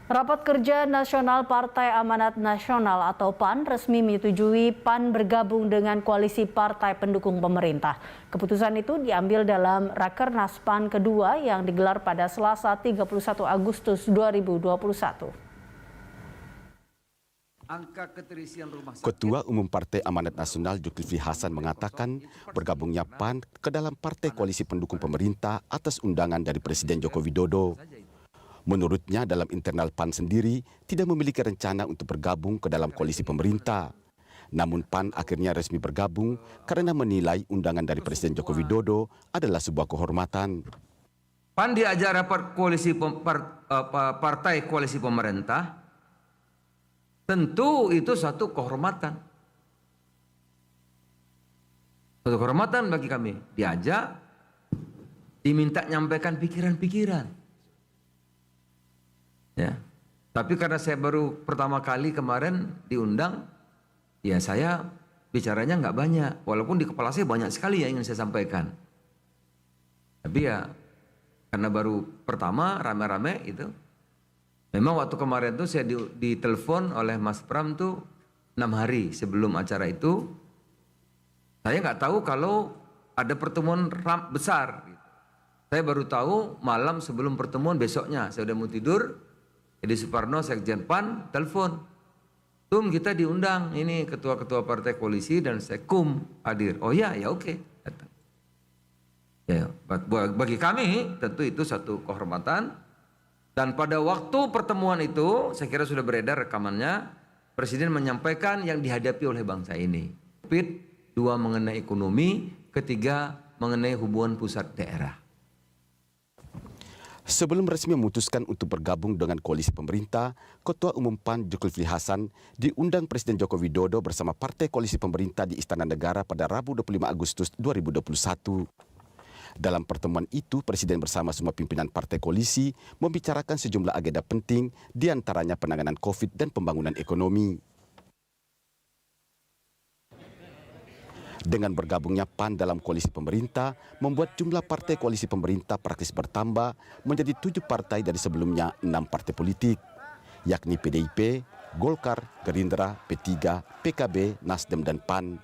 Rapat Kerja Nasional Partai Amanat Nasional atau PAN resmi menyetujui PAN bergabung dengan koalisi partai pendukung pemerintah. Keputusan itu diambil dalam Rakernas PAN kedua yang digelar pada Selasa 31 Agustus 2021. Ketua Umum Partai Amanat Nasional Zulkifli Hasan mengatakan bergabungnya PAN ke dalam partai koalisi pendukung pemerintah atas undangan dari Presiden Joko Widodo. Menurutnya dalam internal PAN sendiri tidak memiliki rencana untuk bergabung ke dalam koalisi pemerintah. Namun PAN akhirnya resmi bergabung karena menilai undangan dari Presiden Joko Widodo adalah sebuah kehormatan. PAN diajak rapat partai koalisi pemerintah, tentu itu satu kehormatan. Satu kehormatan bagi kami. Diajak, diminta nyampaikan pikiran-pikiran. Ya, tapi karena saya baru pertama kali kemarin diundang, ya saya bicaranya nggak banyak. Walaupun di kepala saya banyak sekali yang ingin saya sampaikan. Tapi ya karena baru pertama rame-rame itu. Memang waktu kemarin tuh saya ditelepon oleh Mas Pram tuh 6 hari sebelum acara itu. Saya nggak tahu kalau ada pertemuan besar. Saya baru tahu malam sebelum pertemuan besoknya. Saya udah mau tidur. Edi Suparno, Sekjen PAN, telepon. Tum, kita diundang, ini ketua-ketua partai koalisi dan Sekum hadir. Oh ya, ya oke. Datang. Ya, bagi kami tentu itu satu kehormatan. Dan pada waktu pertemuan itu, saya kira sudah beredar rekamannya, Presiden menyampaikan yang dihadapi oleh bangsa ini. COVID, 2 mengenai ekonomi, 3 mengenai hubungan pusat daerah. Sebelum resmi memutuskan untuk bergabung dengan koalisi pemerintah, Ketua Umum PAN Zulkifli Hasan diundang Presiden Joko Widodo bersama partai koalisi pemerintah di Istana Negara pada Rabu 25 Agustus 2021. Dalam pertemuan itu, Presiden bersama semua pimpinan partai koalisi membicarakan sejumlah agenda penting, diantaranya penanganan COVID dan pembangunan ekonomi. Dengan bergabungnya PAN dalam koalisi pemerintah, membuat jumlah partai koalisi pemerintah praktis bertambah menjadi 7 partai dari sebelumnya 6 partai politik, yakni PDIP, Golkar, Gerindra, P3, PKB, Nasdem, dan PAN.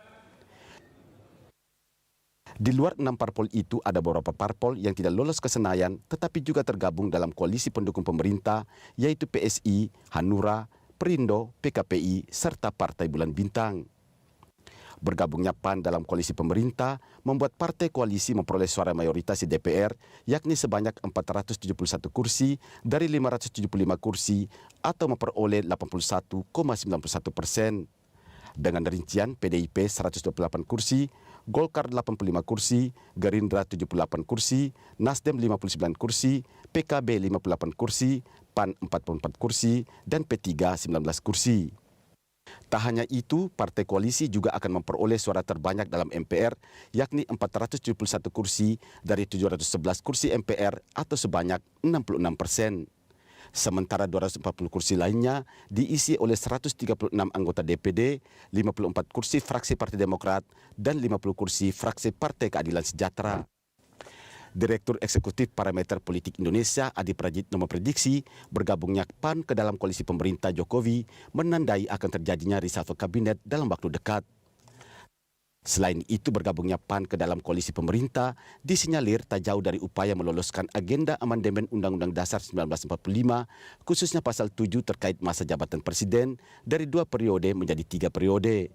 Di luar 6 parpol itu ada beberapa parpol yang tidak lolos ke Senayan tetapi juga tergabung dalam koalisi pendukung pemerintah, yaitu PSI, Hanura, Perindo, PKPI, serta Partai Bulan Bintang. Bergabungnya PAN dalam koalisi pemerintah membuat partai koalisi memperoleh suara mayoritas di DPR, yakni sebanyak 471 kursi dari 575 kursi atau memperoleh 81,91%. Dengan rincian PDIP 128 kursi, Golkar 85 kursi, Gerindra 78 kursi, Nasdem 59 kursi, PKB 58 kursi, PAN 44 kursi, dan P3 19 kursi. Tak hanya itu, partai koalisi juga akan memperoleh suara terbanyak dalam MPR, yakni 471 kursi dari 711 kursi MPR atau sebanyak 66%. Sementara 240 kursi lainnya diisi oleh 136 anggota DPD, 54 kursi fraksi Partai Demokrat, dan 50 kursi fraksi Partai Keadilan Sejahtera. Direktur Eksekutif Parameter Politik Indonesia Adi Prajitno memprediksi bergabungnya PAN ke dalam koalisi pemerintah Jokowi menandai akan terjadinya reshuffle kabinet dalam waktu dekat. Selain itu, bergabungnya PAN ke dalam koalisi pemerintah disinyalir tak jauh dari upaya meloloskan agenda amandemen Undang-Undang Dasar 1945, khususnya pasal 7 terkait masa jabatan presiden dari 2 periode menjadi 3 periode.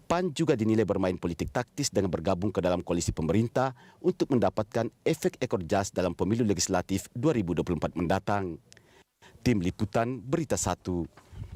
PAN juga dinilai bermain politik taktis dengan bergabung ke dalam koalisi pemerintah untuk mendapatkan efek ekor jas dalam pemilu legislatif 2024 mendatang. Tim Liputan Berita 1.